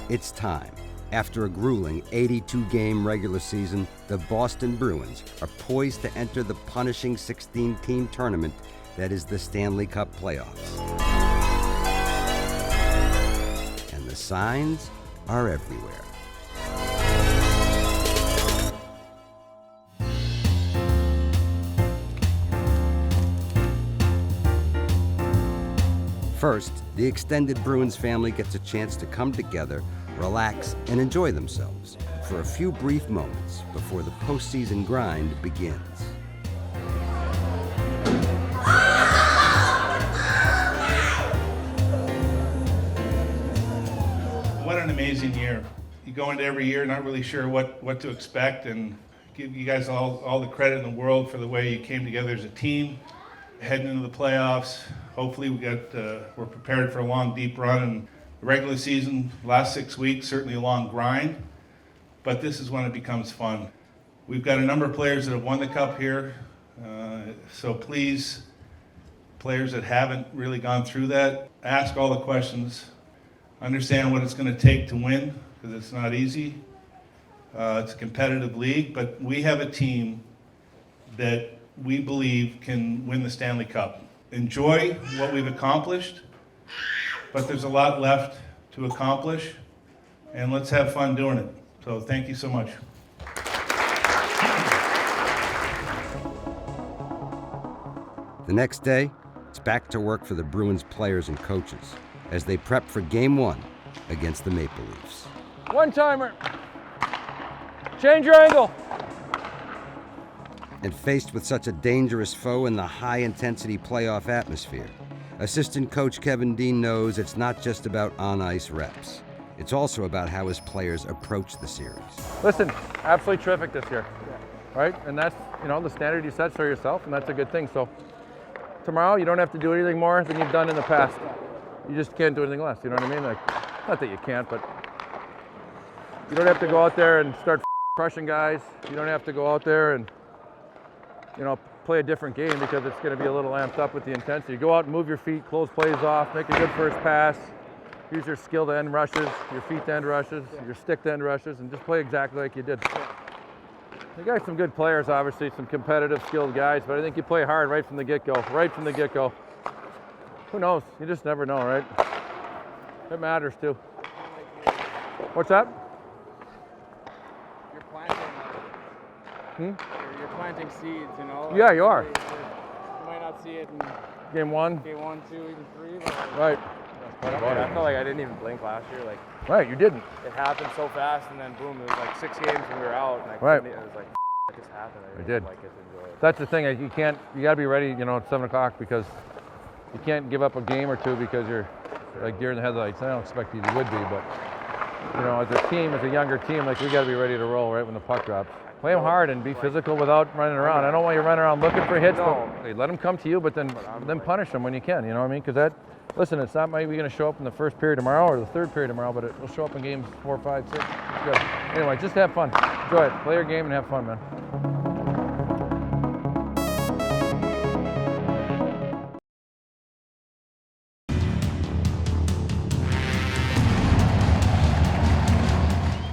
It's time. After a grueling 82-game regular season, the Boston Bruins are poised to enter the punishing 16-team tournament that is the Stanley Cup Playoffs. And the signs are everywhere. First, the extended Bruins family gets a chance to come together, relax, and enjoy themselves for a few brief moments before the postseason grind begins. What an amazing year. You go into every year not really sure what to expect, and give you guys all the credit in the world for the way you came together as a team, heading into the playoffs. Hopefully we're prepared for a long, deep run in the regular season. Last 6 weeks, certainly a long grind, but this is when it becomes fun. We've got a number of players that have won the Cup here, so please, players that haven't really gone through that, ask all the questions, understand what it's going to take to win, because it's not easy. It's a competitive league, but we have a team that we believe can win the Stanley Cup. Enjoy what we've accomplished, but there's a lot left to accomplish, and let's have fun doing it. So thank you so much. The next day, it's back to work for the Bruins players and coaches as they prep for Game 1 against the Maple Leafs. One-timer. Change your angle. And faced with such a dangerous foe in the high-intensity playoff atmosphere, assistant coach Kevin Dean knows it's not just about on-ice reps. It's also about how his players approach the series. Listen, absolutely terrific this year, right? And that's, the standard you set for yourself, and that's a good thing. So tomorrow, you don't have to do anything more than you've done in the past. You just can't do anything less, you know what I mean? Not that you can't, but you don't have to go out there and start crushing guys. You don't have to go out there and play a different game because it's going to be a little amped up with the intensity. Go out and move your feet, close plays off, make a good first pass, use your skill to end rushes, your feet to end rushes, your stick to end rushes, and just play exactly like you did. You got some good players, obviously, some competitive, skilled guys, but I think you play hard right from the get-go, Who knows? You just never know, right? It matters, too. What's that? You're planting, you're planting seeds, Yeah, you are. You might not see it in Game 1. Game 1, 2, even 3. But Right. I felt like I didn't even blink last year. Right, you didn't. It happened so fast, and then boom, it was like 6 games and we were out, and Right. It was like, it just happened. I It did. Like it, enjoy it. That's the thing. You got to be ready, at 7 o'clock because you can't give up a game or two because you're like deer in the headlights. I don't expect you would be, but as a team, as a younger team, we got to be ready to roll right when the puck drops. Play them hard and be physical without running around. I don't want you running around looking for hits, but let them come to you, but then punish them when you can. You know what I mean? Because listen, it's not maybe going to show up in the first period tomorrow or the third period tomorrow, but it will show up in games 4, 5, 6. Good. Anyway, just have fun. Enjoy it. Play your game and have fun, man.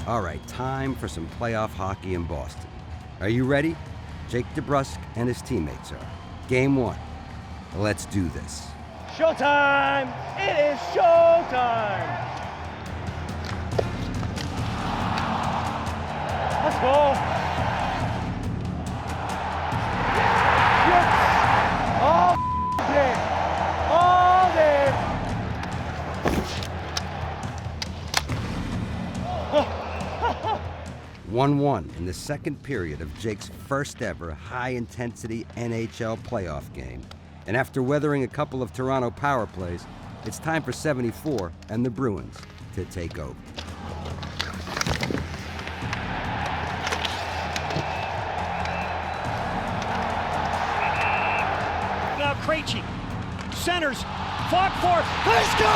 All right, time for some playoff hockey in Boston. Are you ready? Jake DeBrusk and his teammates are. Game 1. Let's do this. Showtime! It is showtime! Let's go! Yes! All day! All day! 1-1 in the second period of Jake's first ever high-intensity NHL playoff game. And after weathering a couple of Toronto power plays, it's time for 74 and the Bruins to take over. Now Krejci centers, fought for, they score!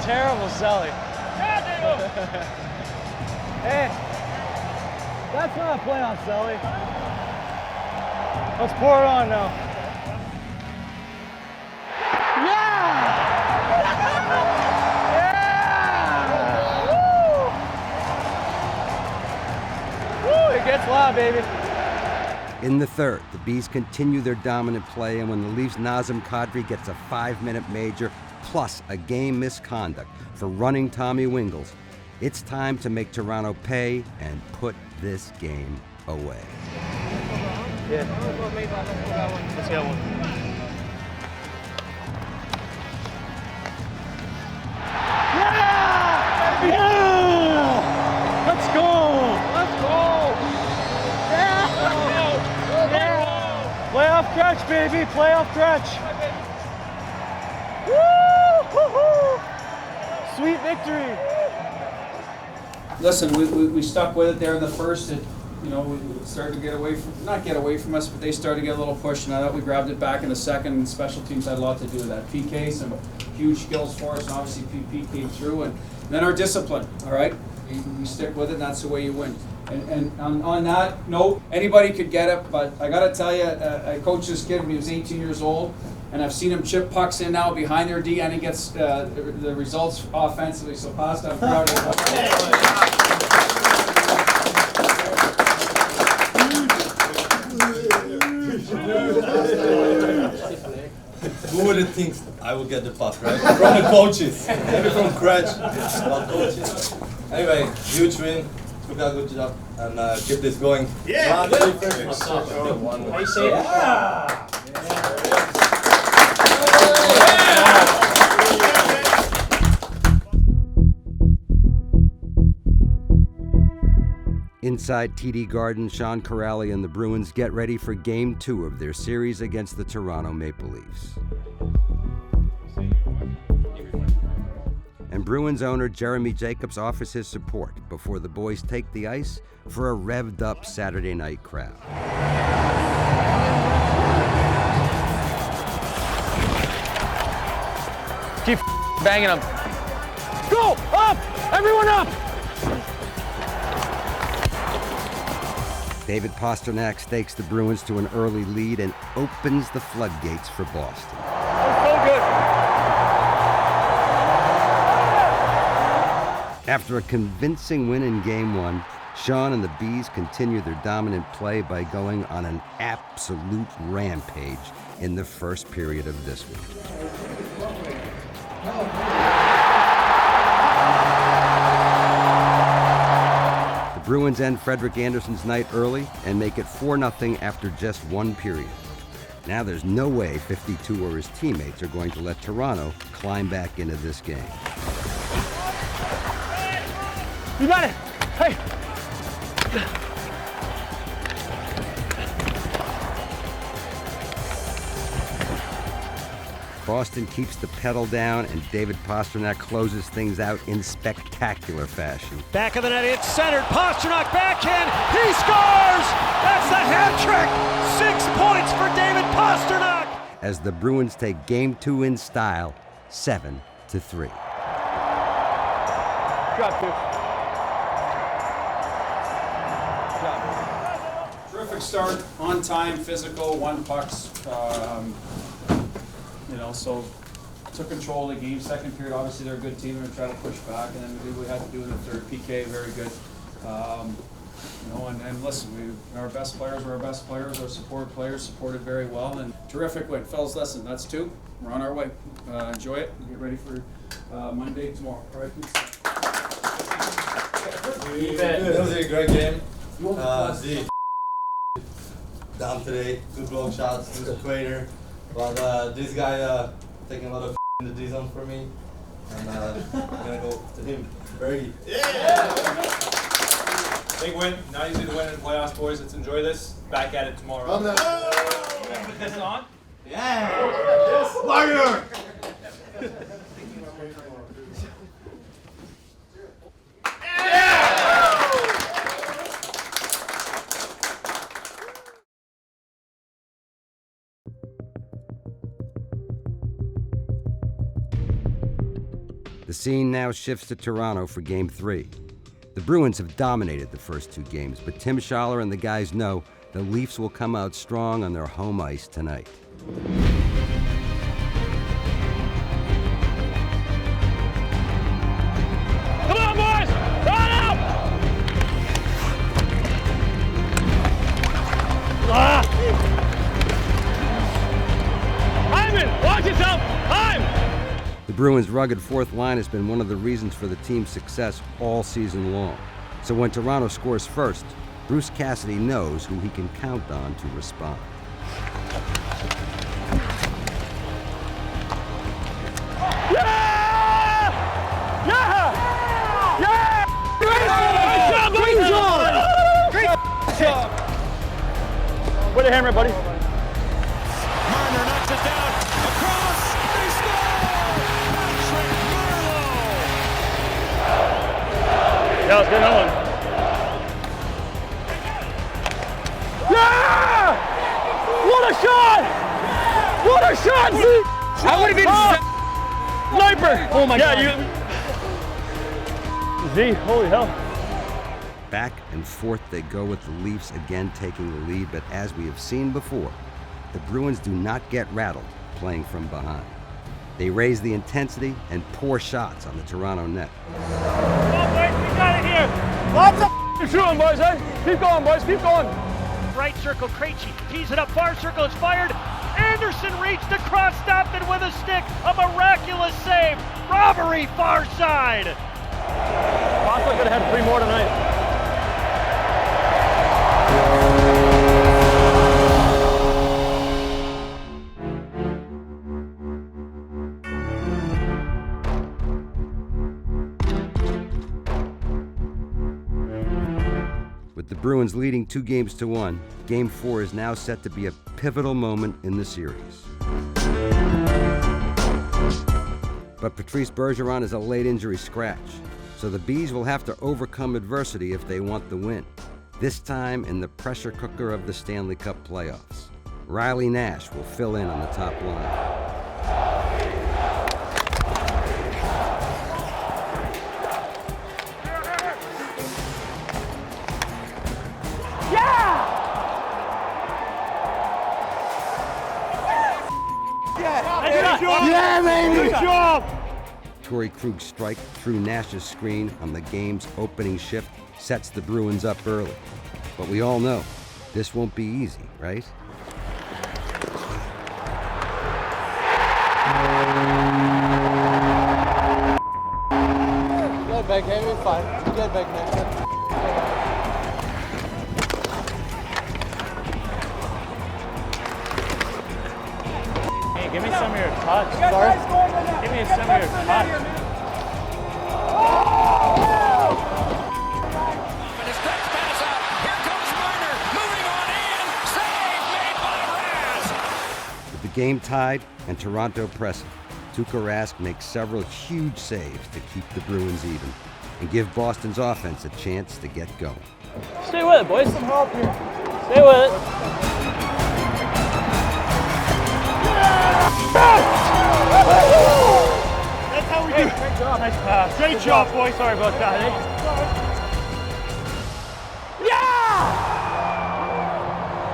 Terrible Sully. Hey, that's not a playoff, Sully. Let's pour it on now. Yeah! baby. In the third, the Bees continue their dominant play, and when the Leafs' Nazem Kadri gets a 5-minute major plus a game misconduct for running Tommy Wingels, it's time to make Toronto pay and put this game away. Yeah. Let's get one. Yeah! Let's go! Let's go! Yeah! Playoff stretch, baby! Playoff stretch! Woo! Sweet victory! Listen, we stuck with it there in the first. We started to get away from, not get away from us, but they started to get a little push, and I thought we grabbed it back in the second. Special teams had a lot to do with that. PK, some huge skills for us, and obviously PP came through, and then our discipline, all right? We stick with it, and that's the way you win. And on that note, anybody could get it, but I got to tell you, I coached this kid when he was 18 years old, and I've seen him chip pucks in now behind their D, and he gets the results offensively. So, Pasta, I'm proud of you. Who would have think I would get the puck, right? From the coaches, maybe from scratch. Coaches. Anyway, huge win. Took a good job and keep this going. Yeah. Inside TD Garden, Sean Kuraly and the Bruins get ready for Game 2 of their series against the Toronto Maple Leafs. And Bruins owner Jeremy Jacobs offers his support before the boys take the ice for a revved-up Saturday night crowd. Keep banging them. Go! Up! Everyone up! David Pastrnak stakes the Bruins to an early lead and opens the floodgates for Boston. So good. After a convincing win in Game 1, Sean and the Bees continue their dominant play by going on an absolute rampage in the first period of this one. The Bruins end Frederik Andersen's night early and make it 4-0 after just one period. Now there's no way 52 or his teammates are going to let Toronto climb back into this game. You got it. Hey. Boston keeps the pedal down, and David Pastrnak closes things out in spectacular fashion. Back of the net, it's centered. Pastrnak backhand. He scores! That's the hat trick. 6 points for David Pastrnak. As the Bruins take Game 2 in style, 7-3. Drop, dude. Terrific start, on time, physical, won pucks. So took control of the game. Second period, obviously they're a good team. They're going to try to push back, and then we did what we had to do in the third. PK, very good. And listen, our best players were our best players. Our support players supported very well, and terrific win. Fellas, listen, that's 2. We're on our way. Enjoy it. Get ready for Monday tomorrow. All right, please. It was a great game. Down today, 2 block shots, 2 equator. But this guy taking a lot of in the D zone for me, and I'm gonna go to him. Bergie. Yeah! Big win. Now you see the win in the playoffs, boys. Let's enjoy this. Back at it tomorrow. On that. Put this on? Yeah! Yes! Fire! The scene now shifts to Toronto for Game 3. The Bruins have dominated the first 2 games, but Tim Schaller and the guys know the Leafs will come out strong on their home ice tonight. Come on, boys! Run out! Watch yourself! Time! The Bruins' rugged fourth line has been one of the reasons for the team's success all season long. So when Toronto scores first, Bruce Cassidy knows who he can count on to respond. Put a hammer, buddy. Marner knocks it down. Across. They score! Patrick Marleau! Yeah, let's get another one. Yeah! What a shot! What a shot, Z! I would have been sniper. Oh my God. Z, holy hell. Back and forth they go with the Leafs again taking the lead, but as we have seen before, the Bruins do not get rattled playing from behind. They raise the intensity and pour shots on the Toronto net. Come on, boys, we got it here. Lots of shooting, boys, eh? Keep going, boys, keep going. Right circle, Krejci tees it up, far circle, it's fired. Anderson reached across, stopped it with a stick. A miraculous save. Robbery, far side. Boston could have had 3 more tonight. With the Bruins leading 2-1, Game 4 is now set to be a pivotal moment in the series. But Patrice Bergeron is a late injury scratch, so the Bees will have to overcome adversity if they want the win, this time in the pressure cooker of the Stanley Cup Playoffs. Riley Nash will fill in on the top line. Yeah, baby! Good job! Torrey Krug's strike through Nash's screen on the game's opening shift sets the Bruins up early. But we all know this won't be easy, right? Good back, Henry, fine. Good back, man. Give me some of your touch. Give me some of your touch. Here comes Marner, moving on in. Save made by Rask. With the game tied and Toronto pressing, Tuukka Rask makes several huge saves to keep the Bruins even and give Boston's offense a chance to get going. Stay with it, boys. Some help here. Stay with it. That's how we do it. Great job. Nice pass. Great job, boys. Sorry about that. Eh? Yeah!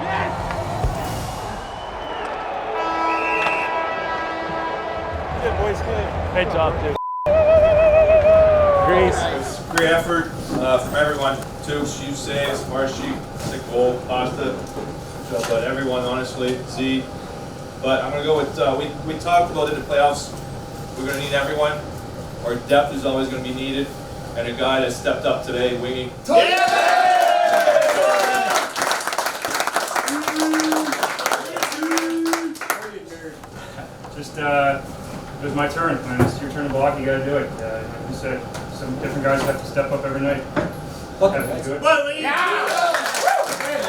Yes! Good, boys. Good. Great job, dude. Grease. Great effort from everyone. Tooks, you saves, Marshy, sick goal, Pasta, but everyone, honestly, Z. But I'm going to go with, we talked about in the playoffs, we're going to need everyone. Our depth is always going to be needed. And a guy that stepped up today, winging. Just, it was my turn. When it's your turn to block, you got to do it. Like you said, some different guys have to step up every night. Have to do it.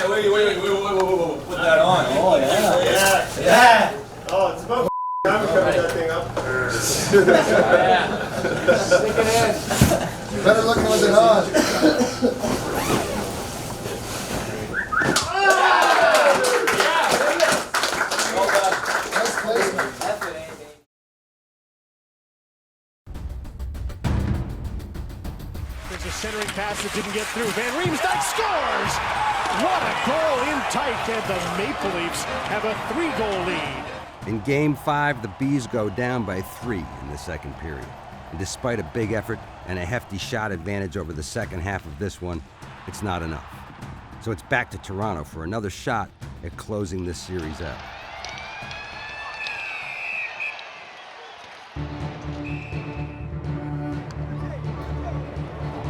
Hey, wait, put that on. Oh, yeah. Yeah. Oh, it's about time we covered that thing up. Stick it in. Better looking with it on. Nice placement. There's a centering pass that didn't get through. Van Riemsdyk scores! What a goal in tight, and the Maple Leafs have a 3-goal lead. In Game 5, the Bees go down by 3 in the second period. And despite a big effort and a hefty shot advantage over the second half of this one, it's not enough. So it's back to Toronto for another shot at closing this series out.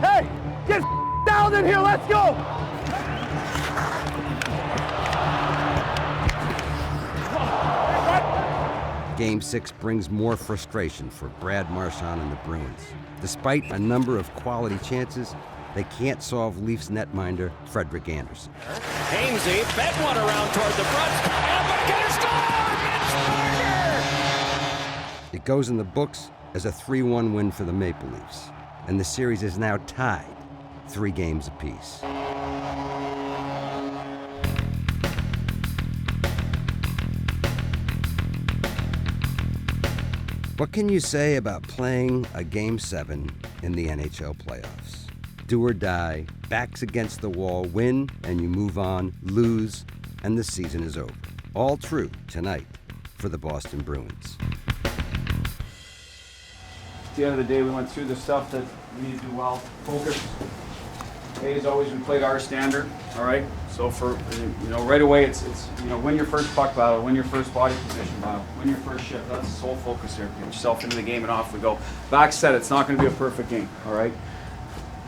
Hey, get down in here, let's go! Game 6 brings more frustration for Brad Marchand and the Bruins. Despite a number of quality chances, they can't solve Leafs netminder Frederik Andersen. Hainsey fed one around toward the front, and McKinnon scores! It goes in the books as a 3-1 win for the Maple Leafs, and the series is now tied 3 games apiece. What can you say about playing a Game 7 in the NHL playoffs? Do or die, backs against the wall, win and you move on, lose and the season is over. All true tonight for the Boston Bruins. At the end of the day, we went through the stuff that we need to do well. Focus. As always, we played our standard, all right? So for, right away, it's win your first puck battle, win your first body position battle, win your first shift. That's the sole focus here. Get yourself into the game and off we go. Back set, it's not going to be a perfect game, all right?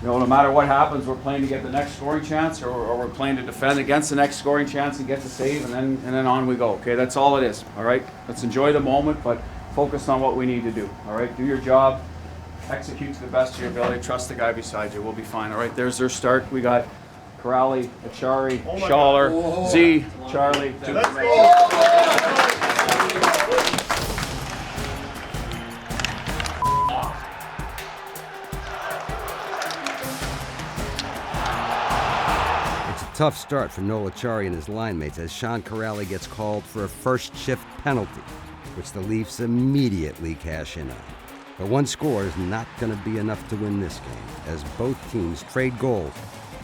No matter what happens, we're playing to get the next scoring chance, or we're playing to defend against the next scoring chance and get the save, and then on we go, okay? That's all it is, all right? Let's enjoy the moment, but focus on what we need to do, all right? Do your job. Execute to the best of your ability. Trust the guy beside you. We'll be fine. All right, there's their start. We got Corrali, Achari, Schaller, Z, Charlie. Let's go! It's a tough start for Noel Acciari and his line mates as Sean Corrali gets called for a first shift penalty, which the Leafs immediately cash in on. But one score is not going to be enough to win this game, as both teams trade goals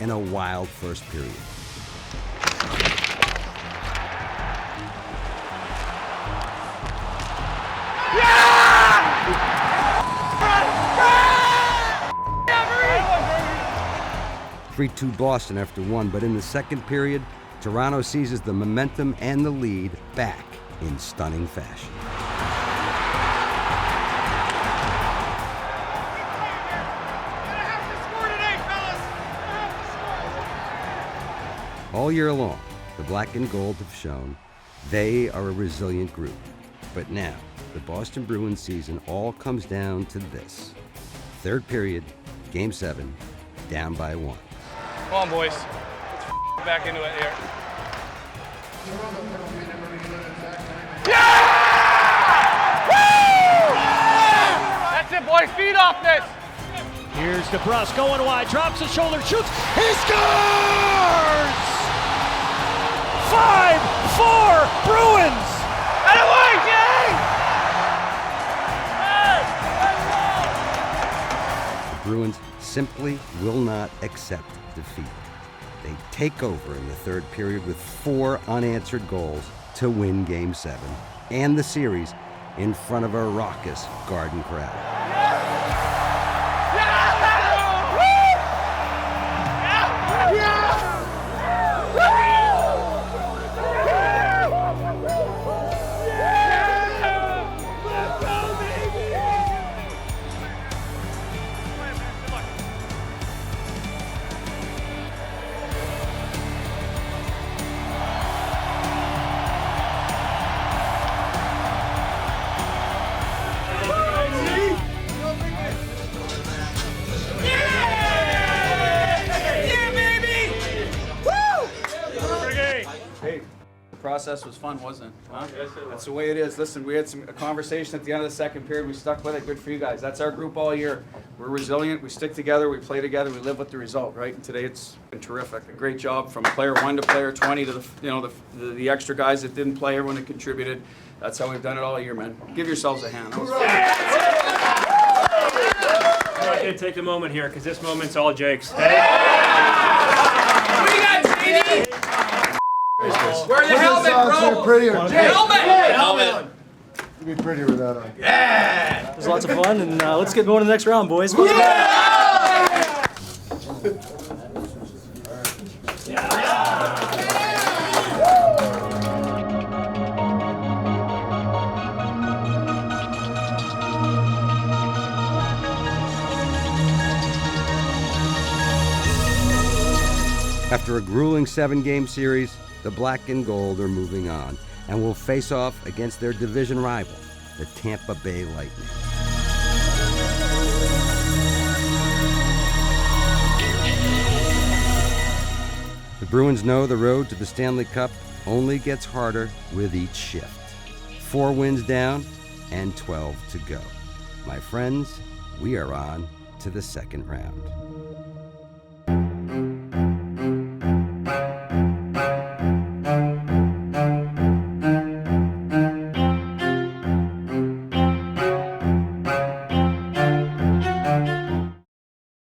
in a wild first period. Yeah! 3-2 Boston after 1, but in the second period, Toronto seizes the momentum and the lead back in stunning fashion. All year long, the black and gold have shown they are a resilient group. But now, the Boston Bruins season all comes down to this. Third period, Game 7, down by 1. Come on, boys. Let's back into it here. Yeah! Woo! That's it, boys. Feed off this. Here's DeBrusque going wide, drops his shoulder, shoots, he scores! 5-4 Bruins! Out of way, Jay! The Bruins simply will not accept defeat. They take over in the third period with 4 unanswered goals to win Game 7 and the series in front of a raucous Garden crowd. Process was fun, wasn't it? Huh? That's the way it is. Listen, we had a conversation at the end of the second period. We stuck with it. Good for you guys. That's our group all year. We're resilient. We stick together. We play together. We live with the result, right? And today it's been terrific. A great job from player 1 to player 20 to the extra guys that didn't play, everyone that contributed. That's how we've done it all year, man. Give yourselves a hand. I'm not going to take a moment here because this moment's all Jake's. Hey? We got JD! Wear the helmet, bro! Prettier. Helmet! You'd be prettier with that on. Yeah! It was lots of fun, and let's get going to the next round, boys. After a grueling 7-game series, the black and gold are moving on and will face off against their division rival, the Tampa Bay Lightning. The Bruins know the road to the Stanley Cup only gets harder with each shift. 4 wins down and 12 to go. My friends, we are on to the second round.